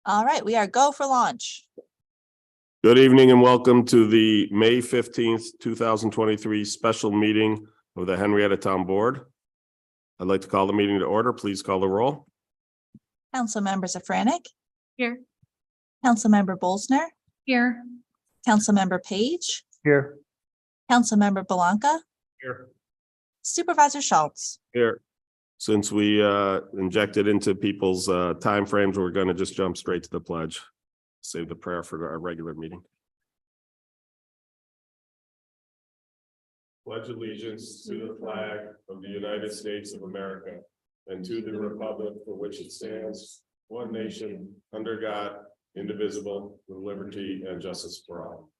All right, we are go for launch. Good evening and welcome to the May 15th, 2023 special meeting of the Henrietta Town Board. I'd like to call the meeting to order. Please call the roll. Councilmember Zafranik, Here. Councilmember Bolsner, Here. Councilmember Page, Here. Councilmember Belanca, Here. Supervisor Schultz. Here. Since we injected into people's timeframes, we're going to just jump straight to the pledge. Save the prayer for our regular meeting. Pledge allegiance to the flag of the United States of America and to the republic for which it stands, one nation, under God, indivisible, with liberty and justice for all.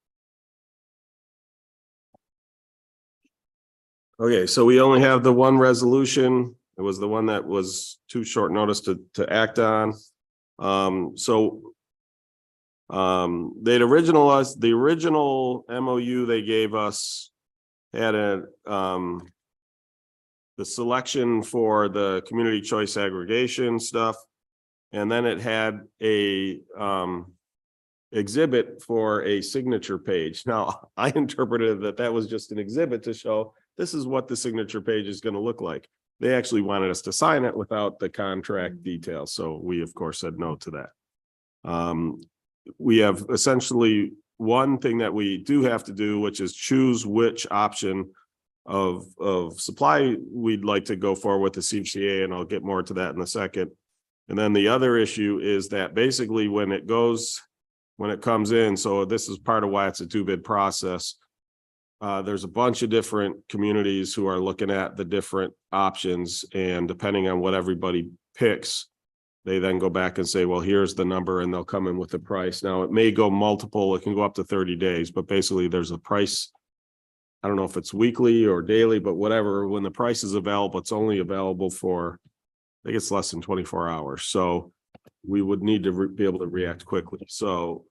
Okay, so we only have the one resolution. It was the one that was too short notice to act on. They'd originalized the original MOU they gave us had the selection for the community choice aggregation stuff. And then it had a exhibit for a signature page. Now, I interpreted that was just an exhibit to show this is what the signature page is going to look like. They actually wanted us to sign it without the contract details. So we, of course, said no to that. We have essentially one thing that we do have to do, which is choose which option of supply we'd like to go for with the CCA, and I'll get more to that in a second. And then the other issue is that basically when it comes in, so this is part of why it's a two-bid process. There's a bunch of different communities who are looking at the different options, and depending on what everybody picks, they then go back and say, well, here's the number, and they'll come in with the price. Now, it may go multiple, it can go up to 30 days, but basically there's a price. I don't know if it's weekly or daily, but whatever, when the price is available, it's only available for, I think it's less than 24 hours. So we would need to be able to react quickly. So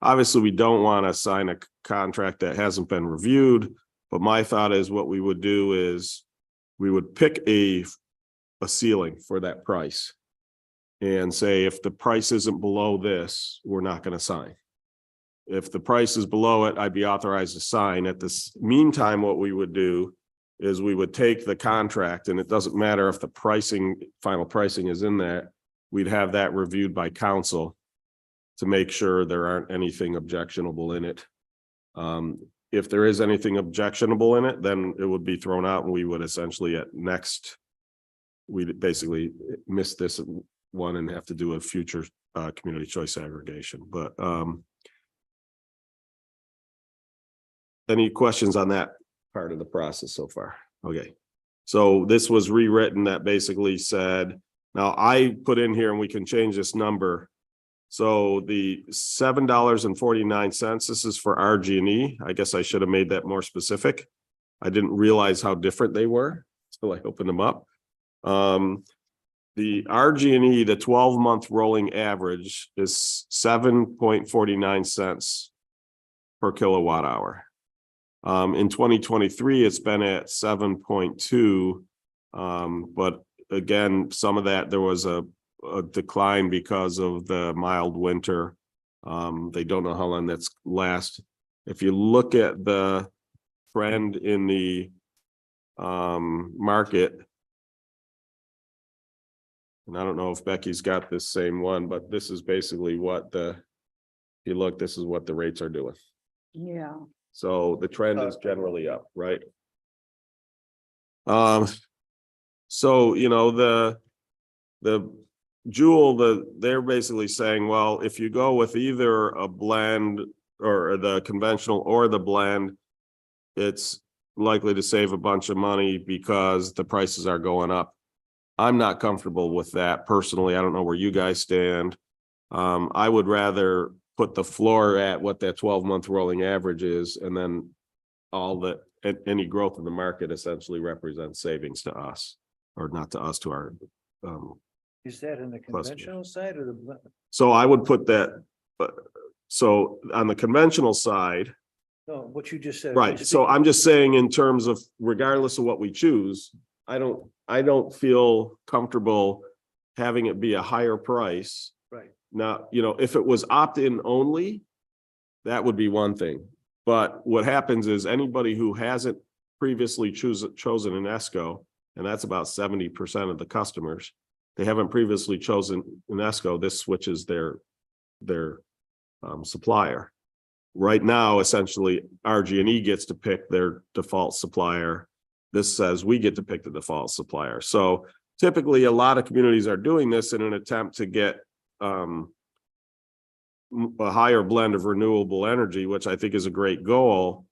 obviously we don't want to sign a contract that hasn't been reviewed, but my thought is what we would do is we would pick a ceiling for that price and say, if the price isn't below this, we're not going to sign. If the price is below it, I'd be authorized to sign. At this meantime, what we would do is we would take the contract, and it doesn't matter if the final pricing is in that, we'd have that reviewed by council to make sure there aren't anything objectionable in it. If there is anything objectionable in it, then it would be thrown out, and we would essentially we'd basically miss this one and have to do a future community choice aggregation. But any questions on that part of the process so far? Okay, so this was rewritten that basically said, now I put in here, and we can change this number. So the $7.49, this is for RG&E. I guess I should have made that more specific. I didn't realize how different they were until I opened them up. The RG&E, the 12-month rolling average is 7.49 cents per kilowatt hour. In 2023, it's been at 7.2. But again, some of that, there was a decline because of the mild winter. They don't know how long that's last. If you look at the trend in the market, and I don't know if Becky's got this same one, but this is basically what if you look, this is what the rates are doing. Yeah. So the trend is generally up, right? So, you know, the Joule, they're basically saying, well, if you go with either a blend or the conventional or the blend, it's likely to save a bunch of money because the prices are going up. I'm not comfortable with that personally. I don't know where you guys stand. I would rather put the floor at what that 12-month rolling average is, and then any growth in the market essentially represents savings to us, or not to us, to our Is that in the conventional side or the? So I would put that, so on the conventional side, No, what you just said. right? So I'm just saying, in terms of regardless of what we choose, I don't feel comfortable having it be a higher price. Right. Now, if it was opt-in only, that would be one thing. But what happens is anybody who hasn't previously chosen an ESCO, and that's about 70% of the customers, they haven't previously chosen an ESCO, this switches their supplier. Right now, essentially, RG&E gets to pick their default supplier. This says we get to pick the default supplier. So typically, a lot of communities are doing this in an attempt to get a higher blend of renewable energy, which I think is a great goal.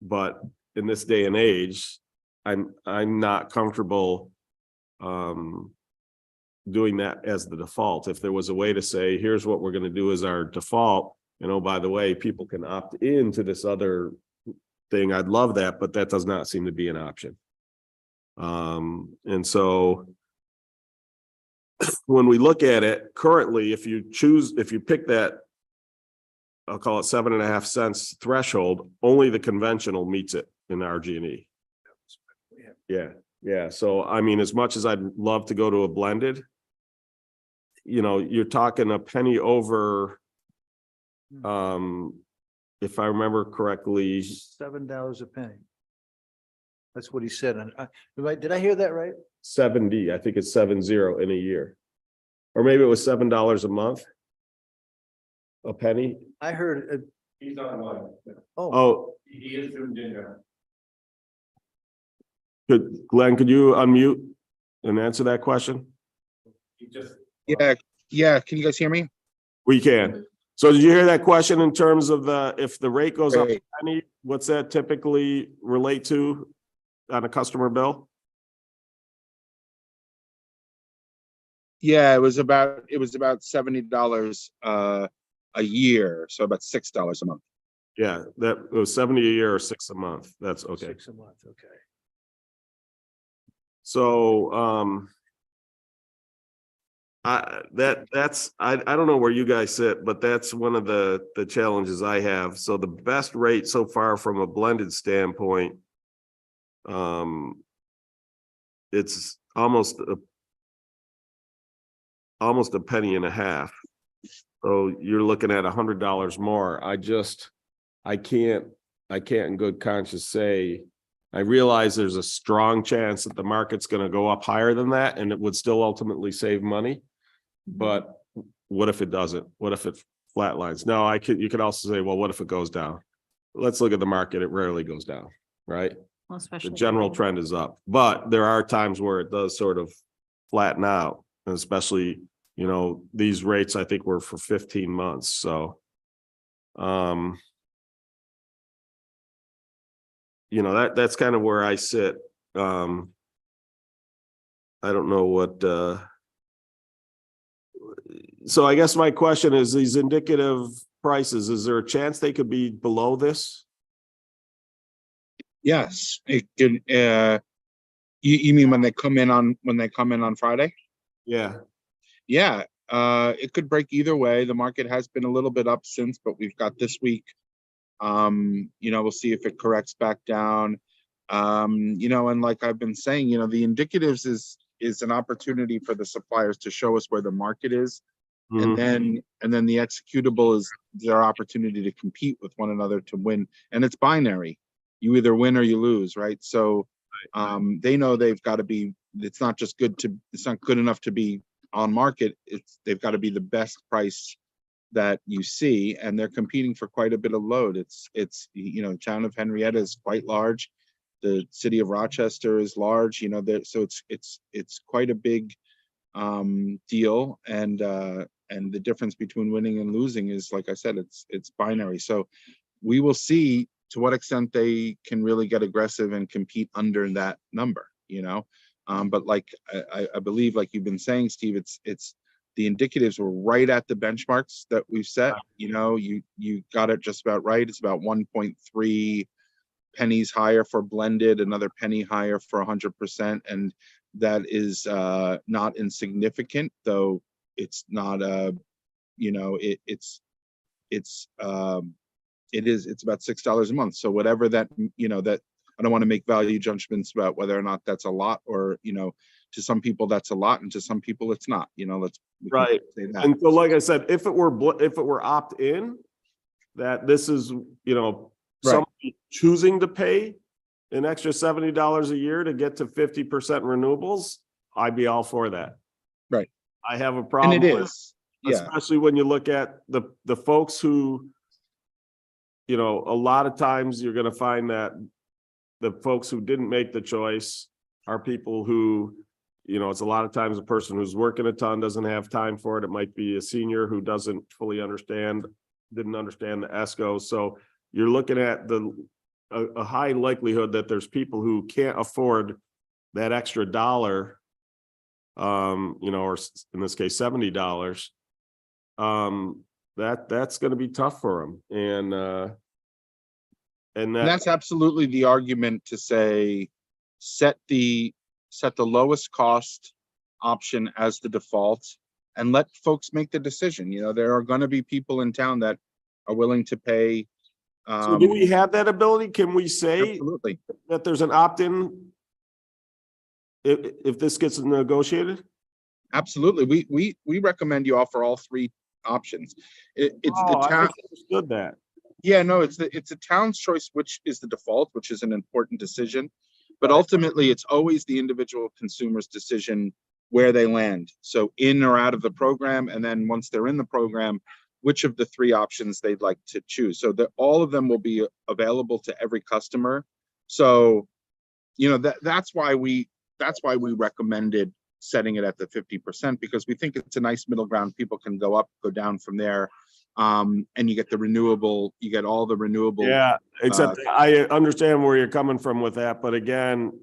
But in this day and age, I'm not comfortable doing that as the default. If there was a way to say, here's what we're going to do as our default, and oh, by the way, people can opt into this other thing, I'd love that, but that does not seem to be an option. And so when we look at it currently, if you pick that, I'll call it 7.5 cents threshold, only the conventional meets it in RG&E. Yeah. So, I mean, as much as I'd love to go to a blended, you're talking a penny over, if I remember correctly, $7 a penny. That's what he said. And did I hear that right? 70, I think it's 70 in a year. Or maybe it was $7 a month. A penny. I heard. He's on one. Oh, He is zoomed in there. Glenn, could you unmute and answer that question? He just. Yeah. Can you guys hear me? We can. So did you hear that question in terms of if the rate goes up a Right. penny, what's that typically relate to on a customer bill? Yeah, it was about $70 a year, so about $6 a month. Yeah, that was 70 a year or 6 a month. That's okay. 6 a month. Okay. So, I don't know where you guys sit, but that's one of the challenges I have. So the best rate so far from a blended standpoint, it's almost a penny and a half. So you're looking at $100 more. I can't in good conscience say, I realize there's a strong chance that the market's going to go up higher than that and it would still ultimately save money. But what if it doesn't? What if it flatlines? No, you could also say, well, what if it goes down? Let's look at the market. It rarely goes down, right? Well, especially The general trend is up, but there are times where it does sort of flatten out, and especially, these rates I think were for 15 months. So, that's kind of where I sit. I don't know what, so I guess my question is, these indicative prices, is there a chance they could be below this? Yes, it could. You mean when they come in on Friday? Yeah. Yeah, it could break either way. The market has been a little bit up since, but we've got this week. We'll see if it corrects back down. And like I've been saying, the indicatives is an opportunity for the suppliers to show us where the market is. Mhm. And then the executable is their opportunity to compete with one another to win. And it's binary. You either win or you lose, right? So they know they've got to be, it's not good enough to be on market. They've got to be the best price that you see, and they're competing for quite a bit of load. It's the town of Henrietta is quite large. The city of Rochester is large, so it's quite a big deal. And the difference between winning and losing is, like I said, it's binary. So we will see to what extent they can really get aggressive and compete under that number, but like I believe, like you've been saying, Steve, it's the indicatives were right at the benchmarks that we've set. You got it just about right. It's about 1.3 pennies higher for blended, another penny higher for 100%, and that is not insignificant, though it's not it's about $6 a month. So whatever that I don't want to make value judgments about whether or not that's a lot or, to some people that's a lot and to some people it's not, we can Right. say that. And so, like I said, if it were opt-in, that this is, Right. somebody choosing to pay an extra $70 a year to get to 50% renewables, I'd be all for that. Right. I have a And problem it with, is, yeah, especially when you look at the folks who, a lot of times you're gonna find that the folks who didn't make the choice are people who, it's a lot of times a person who's working a ton, doesn't have time for it. It might be a senior who didn't understand the ESCO. So you're looking at a high likelihood that there's people who can't afford that extra dollar, or in this case, $70. That's going to be tough for them. And that's absolutely the argument to say, set the lowest cost option as the default and let folks make the decision. There are going to be people in town that are willing to pay. so do we have that ability? Can we say Absolutely. that there's an opt-in if this gets negotiated? Absolutely. We recommend you offer all three options. It's the I town. understood that. Yeah, no, it's a town's choice, which is the default, which is an important decision. But ultimately, it's always the individual consumer's decision where they land. So in or out of the program, and then once they're in the program, which of the three options they'd like to choose. So that all of them will be available to every customer. So, that's why we recommended setting it at the 50%, because we think it's a nice middle ground. People can go up, go down from there. And you get all the renewable. Yeah, except I understand where you're coming from with that, but again,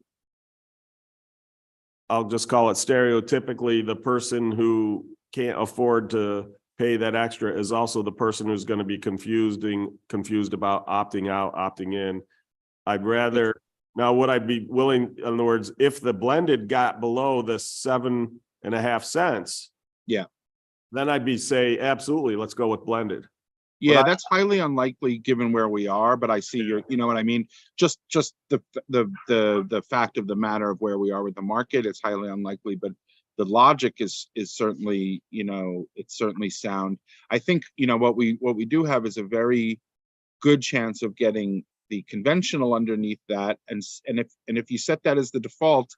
I'll just call it stereotypically, the person who can't afford to pay that extra is also the person who's going to be confused about opting out, opting in. Now, would I be willing, in other words, if the blended got below the 7.5 cents? Yeah. Then I'd say, absolutely, let's go with blended. Yeah, But that's highly unlikely given where we are, but I see you know what I mean? Just the fact of the matter of where we are with the market, it's highly unlikely, but the logic is certainly, it's certainly sound. I think, what we do have is a very good chance of getting the conventional underneath that. And if you set that as the default,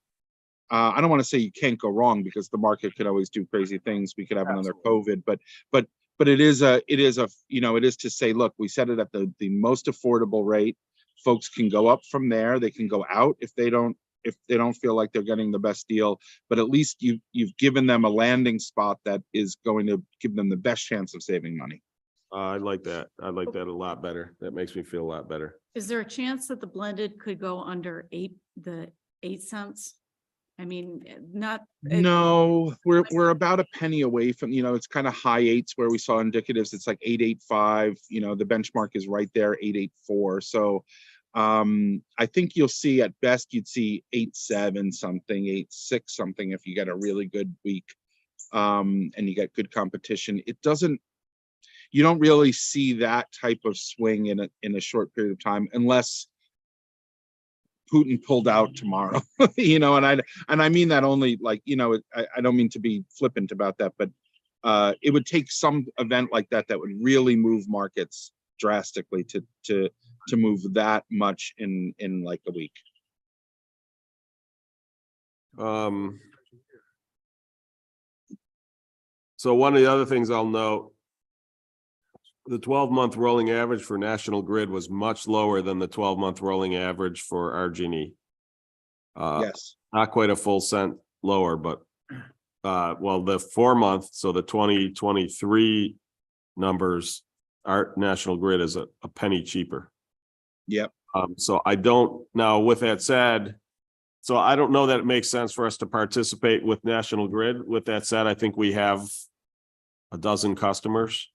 I don't want to say you can't go wrong, because the market could always do crazy things. We could have another COVID, but it is to say, look, we set it at the most affordable rate. Folks can go up from there. They can go out if they don't feel like they're getting the best deal, but at least you've given them a landing spot that is going to give them the best chance of saving money. I like that. I like that a lot better. That makes me feel a lot better. Is there a chance that the blended could go under 8 cents? I mean, No, we're about a penny away from, it's kind of high eights where we saw indicatives. It's like 8.85, the benchmark is right there, 8.84. So I think you'll see, at best, you'd see 8.7 something, 8.6 something if you get a really good week, and you get good competition. You don't really see that type of swing in a short period of time, unless Putin pulled out tomorrow, and I mean that only I don't mean to be flippant about that, but it would take some event like that would really move markets drastically to move that much in like a week. So one of the other things I'll note, the 12-month rolling average for National Grid was much lower than the 12-month rolling average for RG&E. Yes. Not quite a full cent lower, but the 4-month, so the 2023 numbers, our National Grid is a penny cheaper. Yep. So now with that said, so I don't know that it makes sense for us to participate with National Grid. With that said, I think we have a dozen customers.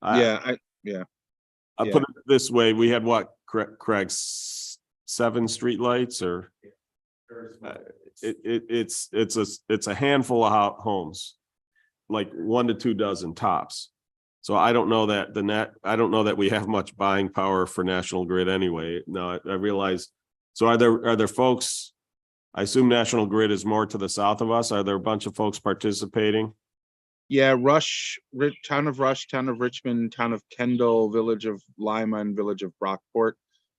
I put it this way: we had what, Craig, 7 streetlights, or it's a handful of homes, like 1 to 2 dozen tops. So I don't know that we have much buying power for National Grid anyway. Now I realize So are there folks, I assume National Grid is more to the south of us. Are there a bunch of folks participating? Yeah, town of Rush, town of Richmond, town of Kendall, village of Lima, and village of Brockport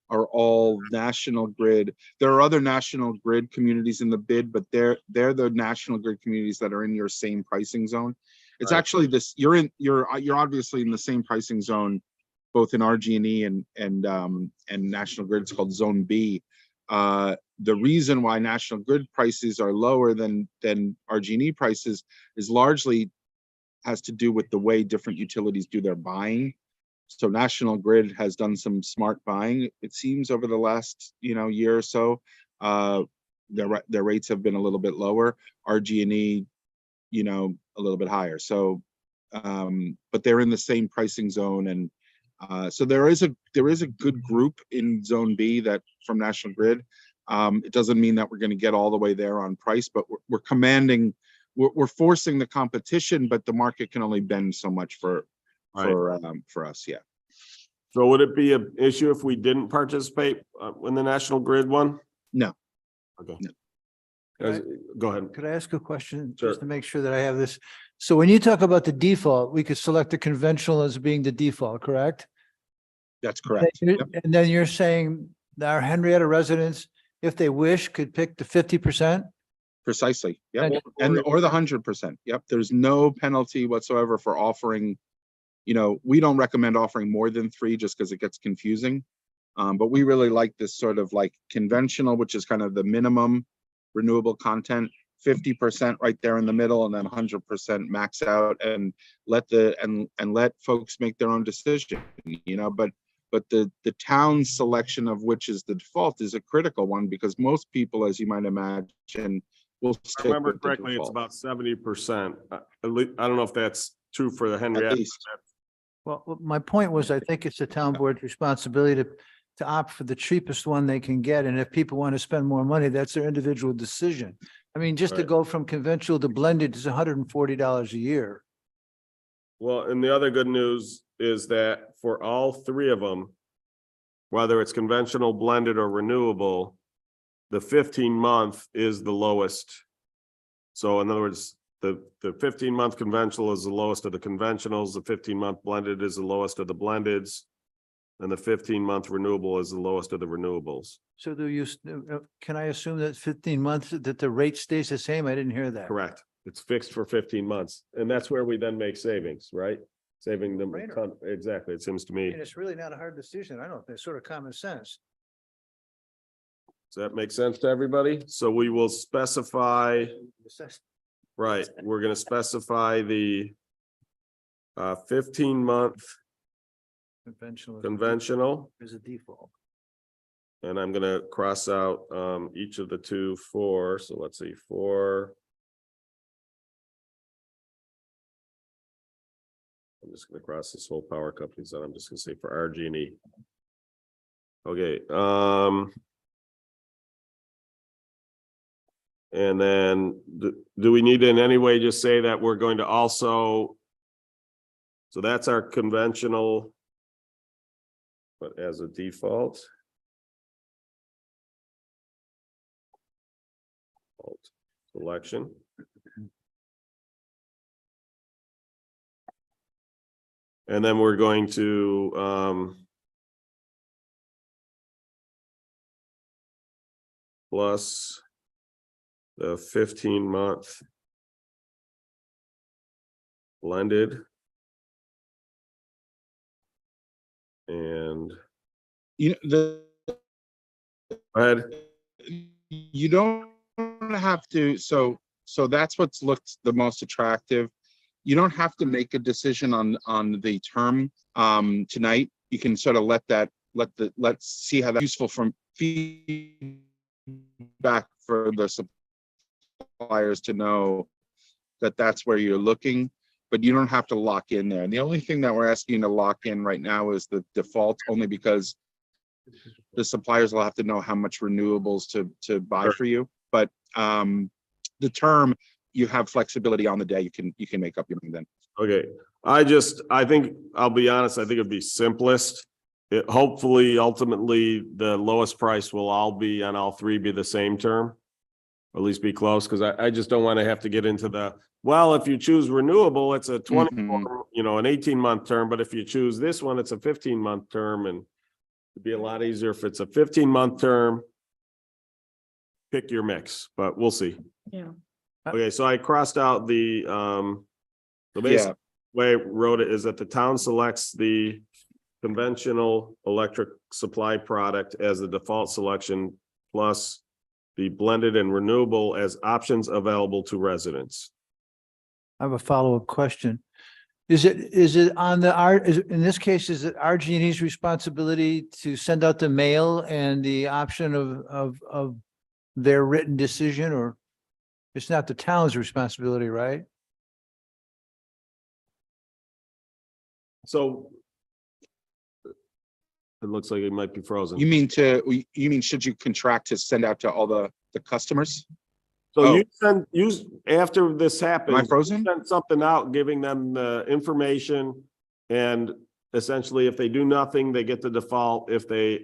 are all National Grid. There are other National Grid communities in the bid, but they're the National Grid communities that are in your same pricing zone. It's Right. actually this, you're obviously in the same pricing zone, both in RG&E and National Grid. It's called Zone B. The reason why National Grid prices are lower than RG&E prices is largely has to do with the way different utilities do their buying. So National Grid has done some smart buying, it seems, over the last, year or so. Their rates have been a little bit lower. RG&E, a little bit higher. So, but they're in the same pricing zone, and so there is a good group in Zone B that from National Grid. It doesn't mean that we're going to get all the way there on price, but we're forcing the competition, but the market can only bend so much for us. Yeah. So would it be an issue if we didn't participate in the National Grid one? No. Okay. No. Go ahead. Could I ask a question Sure. just to make sure that I have this? So when you talk about the default, we could select the conventional as being the default, correct? That's correct. And Yep. and then you're saying that our Henrietta residents, if they wish, could pick the 50%? Precisely. Yep. And- Or the 100%. Yep. There's no penalty whatsoever for offering. We don't recommend offering more than 3 just because it gets confusing. But we really like this sort of like conventional, which is kind of the minimum renewable content, 50% right there in the middle, and then 100% max out, and let folks make their own decision. But the town's selection of which is the default is a critical one, because most people, as you might imagine, will If I stick remember with the correctly, it's default. about 70%. I don't know if that's true for the At Henrietta. least. Well, my point was, I think it's the town board's responsibility to opt for the cheapest one they can get. And if people want to spend more money, that's their individual decision. I mean, just to Right. go from conventional to blended is $140 a year. Well, and the other good news is that for all 3 of them, whether it's conventional, blended, or renewable, the 15-month is the lowest. So in other words, the 15-month conventional is the lowest of the conventionals, the 15-month blended is the lowest of the blendeds, and the 15-month renewable is the lowest of the renewables. So can I assume that 15 months, that the rate stays the same? I didn't hear that. Correct. It's fixed for 15 months, and that's where we then make savings, right? Saving them. Brainer. Exactly. It seems to me. And it's really not a hard decision. I don't think it's sort of common sense. Does that make sense to everybody? So we will specify, right, we're gonna specify the 15-month conventional, Is a default. and I'm gonna cross out each of the 2 for, so let's see, I'm just gonna cross this whole power companies out. I'm just gonna say for RG&E. Okay, and then do we need to in any way just say that we're going to also, so that's our conventional, but as a default. Selection. And then we're going to plus the 15-month blended. And The go ahead. you don't have to, so that's what's looked the most attractive. You don't have to make a decision on the term tonight. You can sort of let's see how that's useful from feedback for the suppliers to know that that's where you're looking, but you don't have to lock in there. And the only thing that we're asking you to lock in right now is the default, only because the suppliers will have to know how much renewables to buy for you. But the term, you have flexibility on the day. You can make up your mind then. Okay, I think, I'll be honest, I think it'd be simplest hopefully, ultimately, the lowest price will all be on all three be the same term. Or at least be close, because I just don't want to have to get into well, if you choose renewable, it's a 24, an 18-month term, but if you choose this one, it's a 15-month term, and it'd be a lot easier if it's a 15-month term. Pick your mix, but we'll see. Yeah. Okay, so I crossed out the basic way I wrote it is that the town selects the conventional electric supply product as the default selection, plus the blended and renewable as options available to residents. I have a follow-up question. Is it on in this case, is it RG&E's responsibility to send out the mail and the option of their written decision, or it's not the town's responsibility, right? So it looks like it might be frozen. You mean should you contract to send out to all the customers? So after this happens. Am I frozen? Send something out, giving them the information, and essentially if they do nothing, they get the default. If they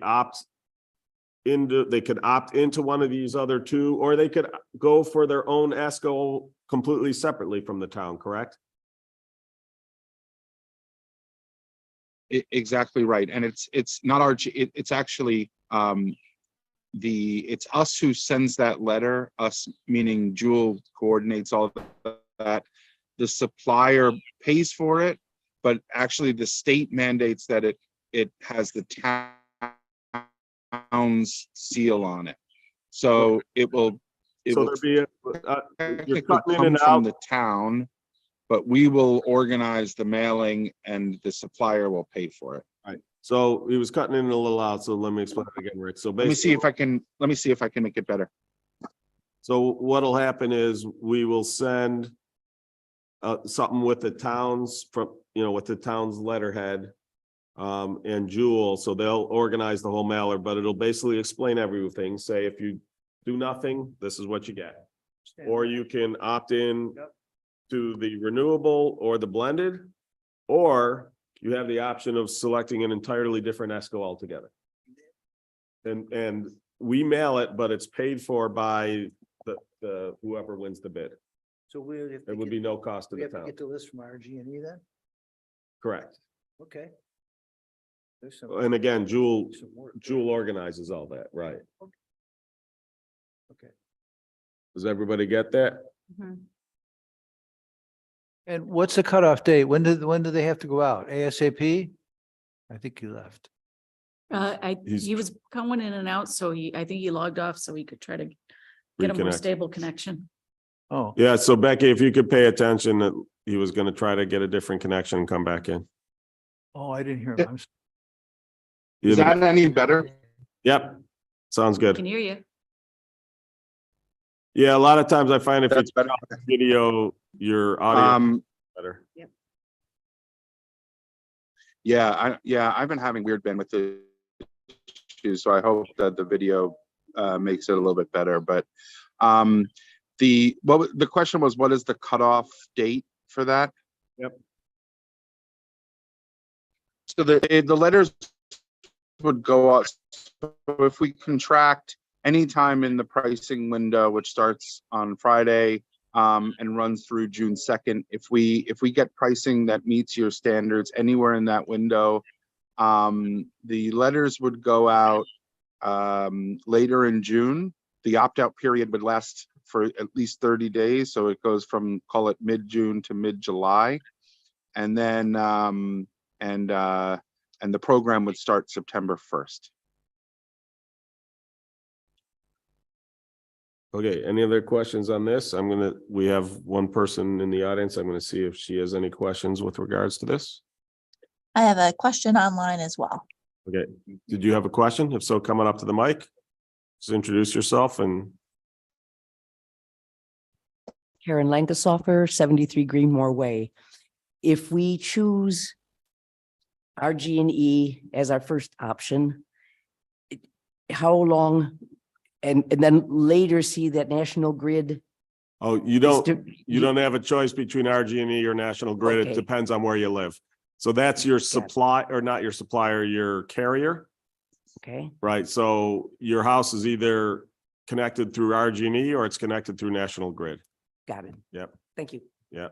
they could opt into one of these other two, or they could go for their own ESCO completely separately from the town, correct? Exactly right. And it's not it's actually, it's us who sends that letter, us meaning Jewel coordinates all of that. The supplier pays for it, but actually the state mandates that it has the town's seal on it. So it will There'd be you're technically cutting in come and from out. the town, but we will organize the mailing and the supplier will pay for it. So he was cutting in a little out, so let me explain it again, Rick. So Let me see basically, if I can make it better. so what'll happen is we will send something with the towns with the town's letterhead and Jewel, so they'll organize the whole mailer, but it'll basically explain everything. Say if you do nothing, this is what you get. Or you can opt in to the renewable or the blended, or you have the option of selecting an entirely different ESCO altogether. And we mail it, but it's paid for by the whoever wins the bid. So There would be no cost to we the have to town. get the list from RG&E then? Correct. Okay. There's some. And again, Jewel some work there. Jewel organizes all that, right? Okay. Does everybody get that? Mhm. And what's the cutoff date? When do they have to go out? ASAP? I think he left. He's- He was going in and out, so I think he logged off so he could try to get a more Reconnect. stable connection. Oh, Yeah, so Becky, if you could pay attention, that he was gonna try to get a different connection and come back in. I didn't hear him. I'm Is that any better? Yep, sounds I good. can hear you. Yeah, a lot of times I find if That's it's better. video, your audio is better. I've been having weird bandwidth issues, so I hope that the video makes it a little bit better. But the question was, what is the cutoff date for that? Yep. So the letters would go out. So if we contract anytime in the pricing window, which starts on Friday and runs through June 2nd, if we get pricing that meets your standards anywhere in that window, the letters would go out later in June. The opt-out period would last for at least 30 days. So it goes from, call it mid-June to mid-July. And then, and the program would start September 1st. Okay, any other questions on this? we have one person in the audience. I'm gonna see if she has any questions with regards to this. I have a question online as well. Okay, did you have a question? If so, come on up to the mic. Just introduce yourself and Karen Lankesoffer, 73 Greenmore Way. If we choose RG&E as our first option, how long, and then later see that National Grid? you don't have a choice between RG&E or National Grid. It Okay. depends on where you live. So that's your supply, or not your supplier, your carrier, Okay, right? So your house is either connected through RG&E or it's connected through National Grid. got it. Yep, Thank you. yeah.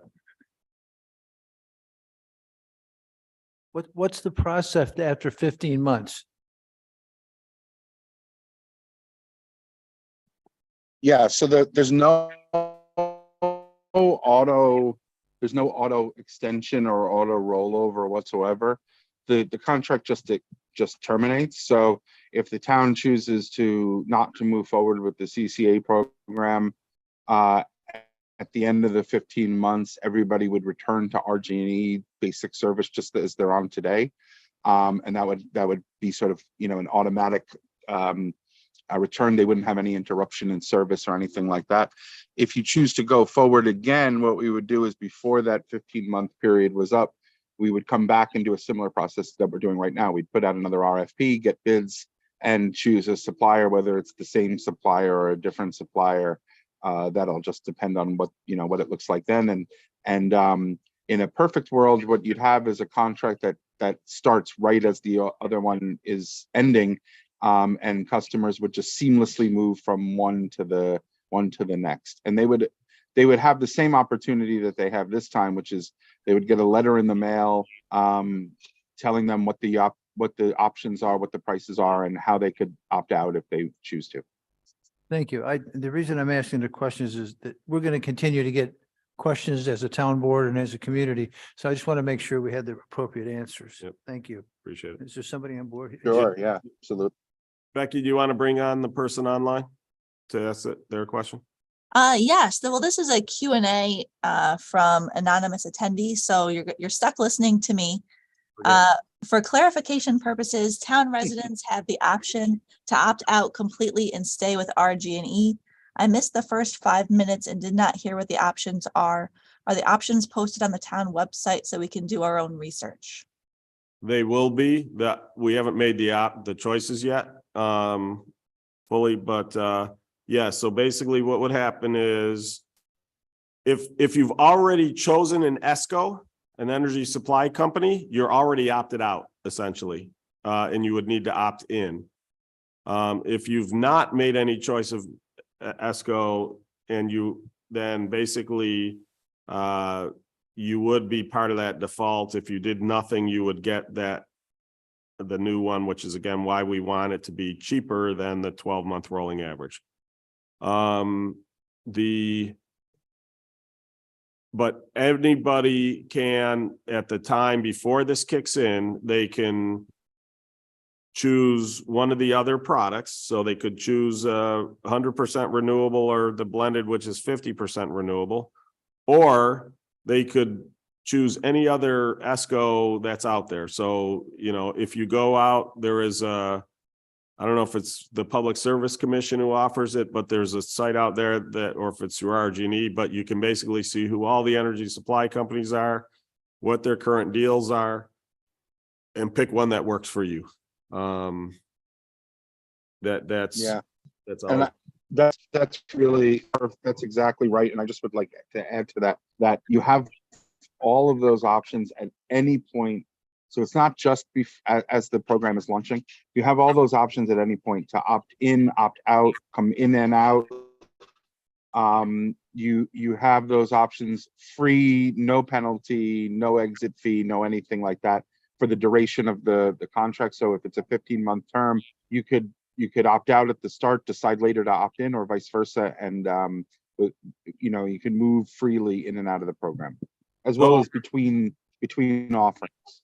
What's the process after 15 months? Yeah, so there's no auto, there's no auto extension or auto rollover whatsoever. The contract just terminates. So if the town chooses to not to move forward with the CCA program, at the end of the 15 months, everybody would return to RG&E basic service just as they're on today. And that would be sort of, you know, an automatic return. They wouldn't have any interruption in service or anything like that. If you choose to go forward again, what we would do is before that 15-month period was up, we would come back and do a similar process that we're doing right now. We'd put out another RFP, get bids, and choose a supplier, whether it's the same supplier or a different supplier. That'll just depend on what, you know, what it looks like then. And in a perfect world, what you'd have is a contract that starts right as the other one is ending, and customers would just seamlessly move from one to the next. And they would have the same opportunity that they have this time, which is they would get a letter in the mail telling them what the options are, what the prices are, and how they could opt out if they choose to. Thank you. The reason I'm asking the questions is that we're going to continue to get questions as a town board and as a community. So I just want to make sure we had the appropriate answers. Yep. Thank you. Appreciate it. Is there somebody on board? Sure, yeah, absolutely. Becky, do you want to bring on the person online to ask their question? Yes, well, this is a Q&A from anonymous attendees, so you're stuck listening to me. For clarification purposes, town residents have the option to opt out completely and stay with RG&E. I missed the first 5 minutes and did not hear what the options are. Are the options posted on the town website so we can do our own research? They will be, that we haven't made the choices yet, fully, but, yeah, so basically what would happen is if you've already chosen an ESCO, an energy supply company, you're already opted out essentially, and you would need to opt in. If you've not made any choice of ESCO and then basically, you would be part of that default. If you did nothing, you would get the new one, which is again, why we want it to be cheaper than the 12-month rolling average. But anybody can, at the time before this kicks in, they can choose one of the other products. So they could choose 100% renewable or the blended, which is 50% renewable, or they could choose any other ESCO that's out there. So, you know, if you go out, there is I don't know if it's the Public Service Commission who offers it, but there's a site out there or if it's through RG&E, but you can basically see who all the energy supply companies are, what their current deals are, and pick one that works for you. That's all. And that's really, that's exactly right. And I just would like to add to that you have all of those options at any point. So it's not just as the program is launching, you have all those options at any point to opt in, opt out, come in and out. You have those options free, no penalty, no exit fee, no anything like that for the duration of the contract. So if it's a 15-month term, you could opt out at the start, decide later to opt in, or vice versa, and you know, you can move freely in and out of the program, as well as between offerings.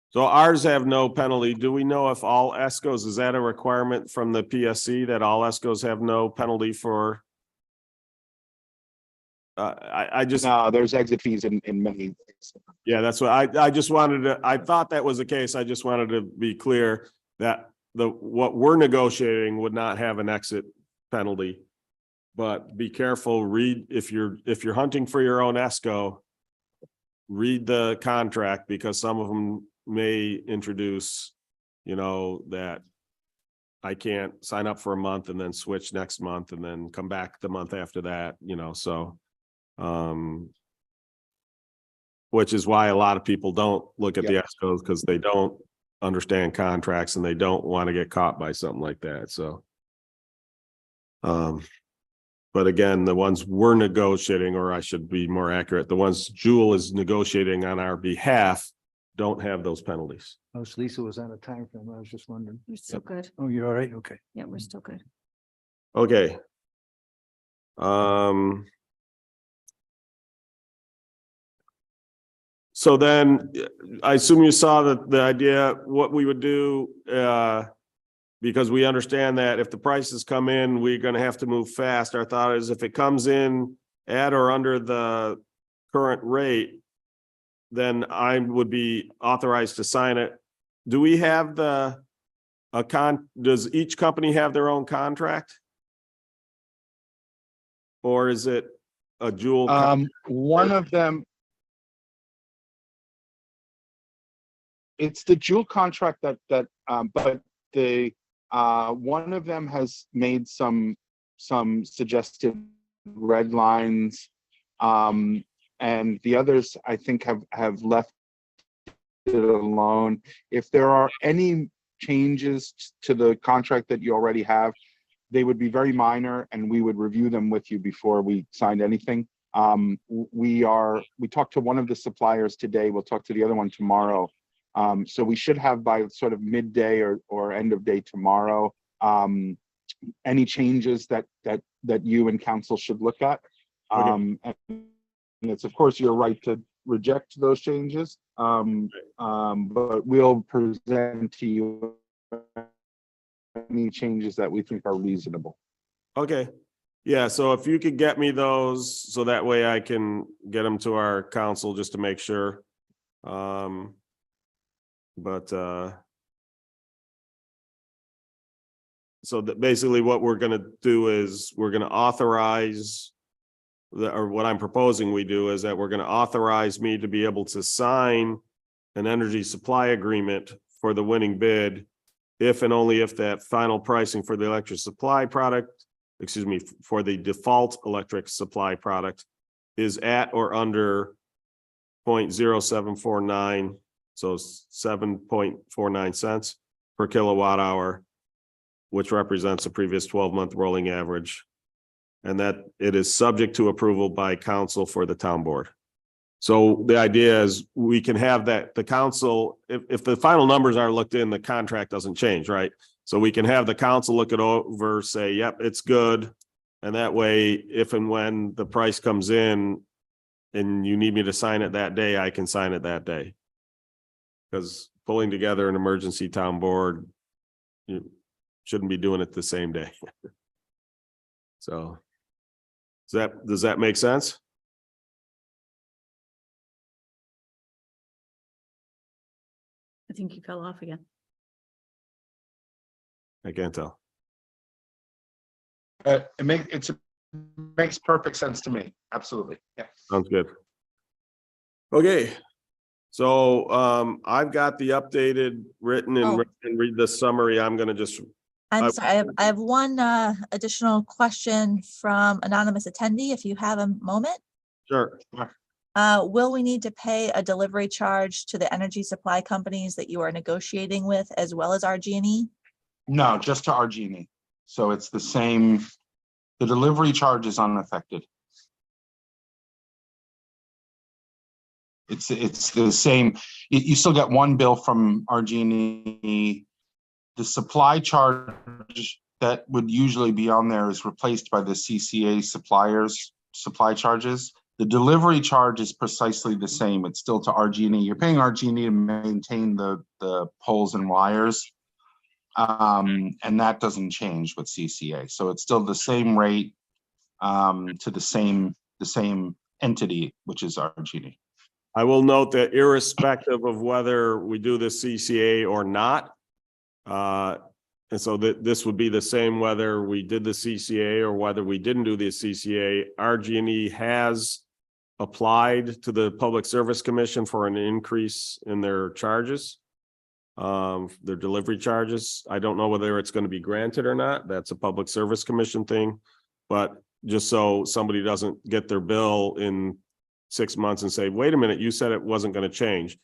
So ours have no penalty. Do we know if all ESCOs, is that a requirement from the PSC that all ESCOs have no penalty for? I just. No, there's exit fees in many. Yeah, that's what I just wanted to, I thought that was the case. I just wanted to be clear that what we're negotiating would not have an exit penalty. But be careful, read, if you're hunting for your own ESCO, read the contract, because some of them may introduce, you know, that I can't sign up for a month and then switch next month and then come back the month after that, you know, so. which is why a lot of people don't look at the ESCOs because they don't understand contracts and they don't want to get caught by something like that. So. But again, the ones we're negotiating, or I should be more accurate, the ones Jewel is negotiating on our behalf don't have those penalties. Oh, so Lisa was on a time frame. I was just wondering. We're still good. Oh, you're all right? Okay. Yeah, we're still good. Okay. So then I assume you saw that the idea, what we would do, because we understand that if the prices come in, we're gonna have to move fast. Our thought is if it comes in at or under the current rate, then I would be authorized to sign it. Do we have does each company have their own contract? Or is it a Jewel? One of them. It's the Jewel contract but the, one of them has made some suggested red lines. And the others, I think, have left it alone. If there are any changes to the contract that you already have, they would be very minor and we would review them with you before we signed anything. We talked to one of the suppliers today. We'll talk to the other one tomorrow. So we should have by sort of midday or end of day tomorrow, any changes that you and council should look at. And it's, of course, your right to reject those changes. But we'll present to you any changes that we think are reasonable. Okay, yeah, so if you could get me those, so that way I can get them to our council just to make sure. So that basically what we're gonna do is we're gonna authorize or what I'm proposing we do is that we're gonna authorize me to be able to sign an energy supply agreement for the winning bid if and only if that final pricing for the electric supply product, excuse me, for the default electric supply product is at or under 0.0749, so 7.49 cents per kilowatt hour, which represents a previous 12-month rolling average, and that it is subject to approval by council for the town board. So the idea is we can have that, the council, if the final numbers are looked in, the contract doesn't change, right? So we can have the council look it over, say, yep, it's good. And that way, if and when the price comes in and you need me to sign it that day, I can sign it that day. Because pulling together an emergency town board, you shouldn't be doing it the same day. So does that make sense? I think you fell off again. I can't tell. It makes perfect sense to me. Absolutely. Yeah. Sounds good. Okay. So I've got the updated written and read the summary. I'm gonna just. I'm sorry, I have one additional question from anonymous attendee, if you have a moment. Sure. Will we need to pay a delivery charge to the energy supply companies that you are negotiating with as well as RG&E? No, just to RG&E. So it's the same, the delivery charge is unaffected. It's the same, you still get one bill from RG&E. The supply charge that would usually be on there is replaced by the CCA suppliers supply charges. The delivery charge is precisely the same. It's still to RG&E. You're paying RG&E to maintain the poles and wires. And that doesn't change with CCA. So it's still the same rate to the same entity, which is RG&E. I will note that irrespective of whether we do the CCA or not, and so this would be the same whether we did the CCA or whether we didn't do the CCA, RG&E has applied to the Public Service Commission for an increase in their charges, their delivery charges. I don't know whether it's going to be granted or not. That's a Public Service Commission thing, but just so somebody doesn't get their bill in 6 months and say, wait a minute, you said it wasn't going to change.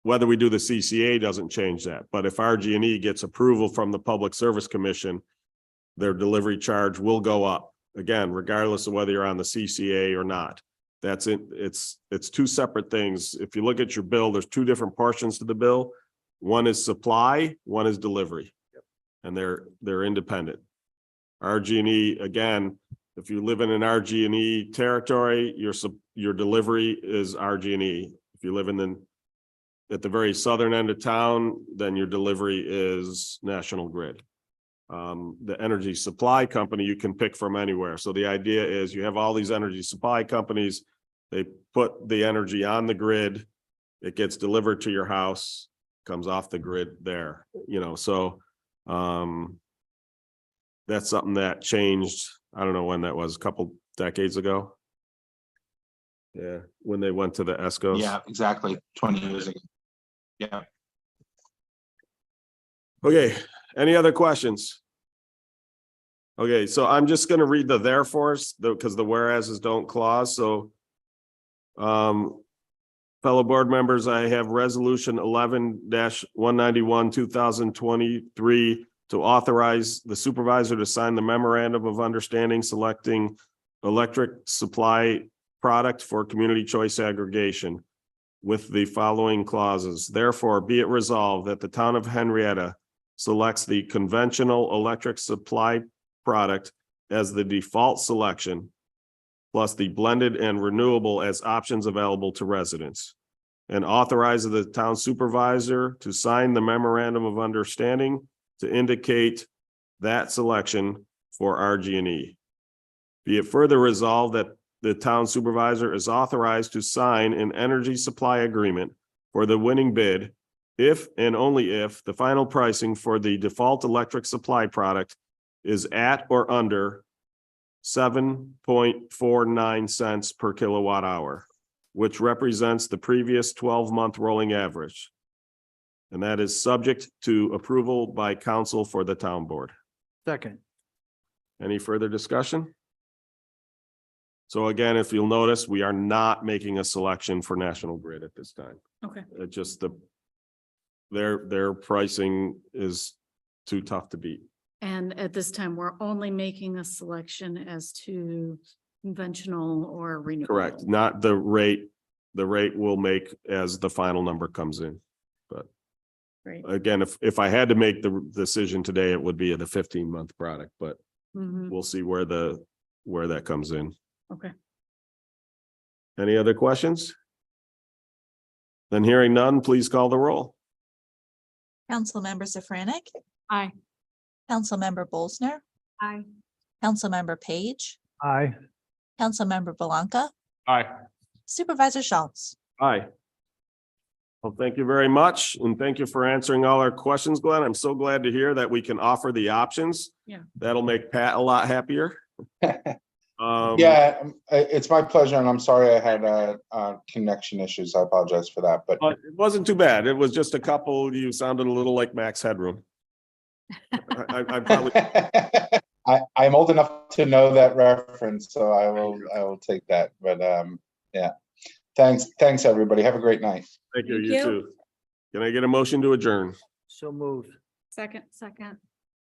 Whether we do the CCA doesn't change that. But if RG&E gets approval from the Public Service Commission, their delivery charge will go up. Again, regardless of whether you're on the CCA or not. That's it. It's two separate things. If you look at your bill, there's two different portions to the bill. One is supply, one is delivery. And they're independent. RG&E, again, if you live in an RG&E territory, your delivery is RG&E. If you live at the very southern end of town, then your delivery is National Grid. The energy supply company you can pick from anywhere. So the idea is you have all these energy supply companies, they put the energy on the grid, it gets delivered to your house, comes off the grid there, so that's something that changed. I don't know when that was, a couple decades ago. Yeah, when they went to the ESCOs. Yeah, exactly. 20 years ago. Yeah. Okay, any other questions? Okay, so I'm just gonna read the therefores, because the whereases don't clause, so. Fellow board members, I have resolution 11-191, 2023 to authorize the supervisor to sign the memorandum of understanding selecting electric supply product for community choice aggregation with the following clauses. Therefore, be it resolved that the town of Henrietta selects the conventional electric supply product as the default selection, plus the blended and renewable as options available to residents, and authorizes the town supervisor to sign the memorandum of understanding to indicate that selection for RG&E. Be it further resolved that the town supervisor is authorized to sign an energy supply agreement for the winning bid if and only if the final pricing for the default electric supply product is at or under 7.49 cents per kilowatt hour, which represents the previous 12-month rolling average. And that is subject to approval by council for the town board. Second. Any further discussion? So again, if you'll notice, we are not making a selection for National Grid at this time. Okay. It just their pricing is too tough to beat. And at this time, we're only making a selection as to conventional or renewable. Correct, not the rate. The rate we'll make as the final number comes in. But Great. again, if I had to make the decision today, it would be the 15-month product, but Mhm. we'll see where that comes in. Okay. Any other questions? Then hearing none, please call the roll. Councilmember Safranik, Aye. Councilmember Bolsner, Aye. Councilmember Page, Aye. Councilmember Belanca, Aye. Supervisor Schultz. Aye. Well, thank you very much, and thank you for answering all our questions, Glenn. I'm so glad to hear that we can offer the options. Yeah. That'll make Pat a lot happier. Yeah, it's my pleasure, and I'm sorry I had connection issues. I apologize for that, but But it wasn't too bad. It was just a couple, you sounded a little like Max Headroom. I probably, I'm old enough to know that reference, so I will take that. But yeah, thanks everybody. Have a great night. thank you, Thank you you. too. Can I get a motion to adjourn? So moved. Second.